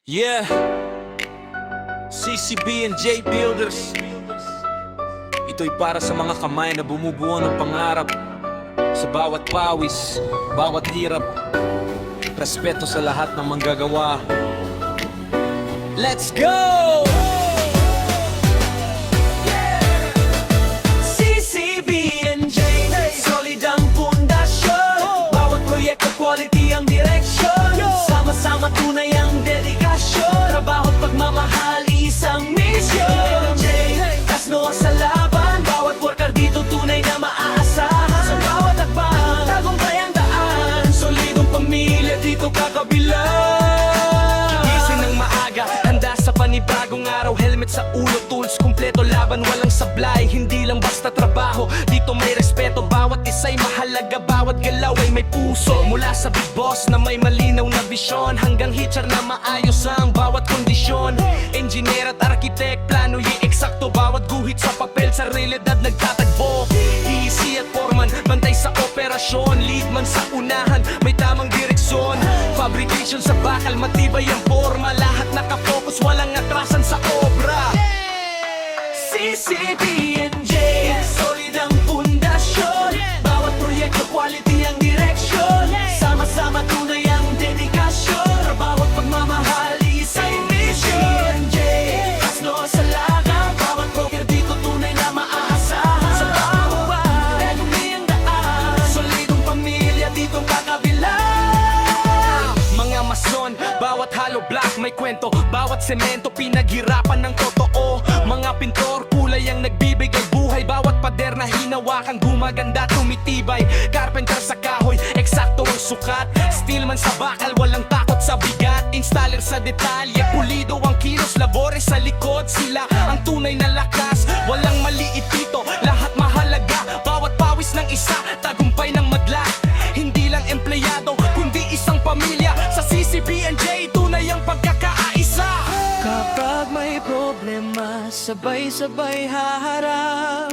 Yeah, CCB and J Builders. Ito'y para sa mga kamay na bumubuo ng pangarap. Sa bawat pawis, bawat hirap, respeto sa lahat ng manggagawa. Let's go! CCB and J, solid ang pundasyon. Bawat proyekto quality ang direksyon. Sama-sama tunay ang dedikasyon. Trabaho't pagmamahal, isang misyon. J, kasno sa laban. Bawat worker dito tunay na maaasahan. Sa bawat akbang, tagumpay ang daan. Solidong pamilya dito kakabilang. Gising ng maaga, handa sa panibagong araw. Helmet sa ulo, tools, kumpleto laban, walang sablay. Hindi lang basta trabaho, dito may respeto. Bawat isa'y mahalaga, bawat galaw ay may puso. Mula sa big boss na may malinaw na visyon, hanggang hitcher na maayos ang bawat kondisyon. Engineer at arkitek, plano yung eksakto. Bawat guhit sa papel, sa realidad nagtatagbo. EC at foreman, bantay sa operasyon. Lead man sa unahan, may tamang direksyon. Fabrication sa bakal, matibay ang forma. Lahat nakafocus, walang atrasan sa obra. CCB and J, solid ang pundasyon. Bawat proyekto quality ang direksyon. Sama-sama tunay ang dedikasyon. Bawat pagmamahal, isa'y mission. J, kasno sa lagang. Bawat broker dito tunay na maaasahan. Sa bawat tagumpay ang daan. Solidong pamilya dito kakabilang. Mga mason, bawat hollow block may kwento. Bawat semento pinaghirapan ng totoo. Mga pintor, kulay ang nagbibigay buhay. Bawat pader na hinawakan, gumaganda, tumitibay. Carpenter sa kahoy, eksakto ang sukat. Steelman sa bakal, walang takot sa bigat. Installer sa detalye, pulido ang kilos. Labores sa likod, sila ang tunay na lakas. Walang maliit dito, lahat mahalaga. Bawat pawis ng isa, tagumpay ng madla. Hindi lang empleyado, kundi isang pamilya. Sa CCB and J, tunay ang pagkakaisa. Kapag may problema, sabay-sabay haharap.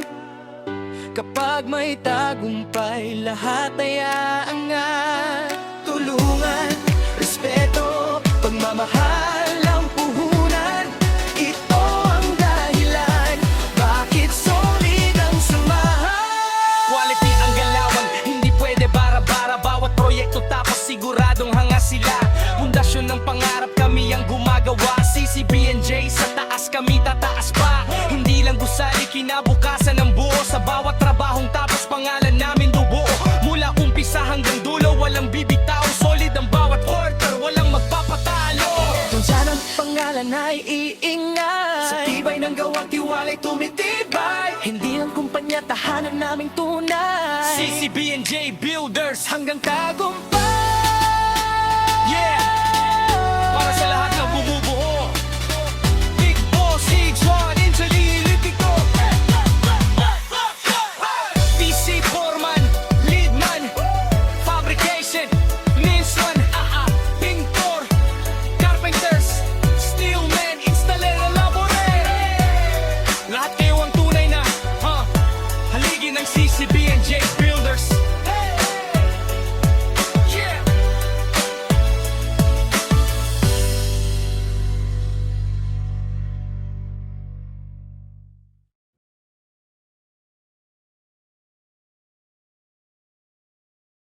Kapag may tagumpay, lahat ay aangat. Tulungan, respeto, pagmamahal ang puhunan. Ito ang dahilan, bakit solid ang samahan. Quality ang galawan, hindi pwede bara-bara. Bawat proyekto tapos siguradong hanga sila. Pundasyon ng pangarap, kami ang gumagawa. CCB and J, sa taas kami tataas pa. Hindi lang gusali, kinabukasan ng buo. Sa bawat trabahong tapos pangalan namin dubuo. Mula umpisa hanggang dulo, walang bibitaw. Solid ang bawat quarter, walang magpapatalo. Kung saan ang pangalan ay iingay. Sa tibay ng gawang tiwalay tumitibay. Hindi ang kumpanya, tahanan naming tunay. CCB and J Builders, hanggang tagumpay.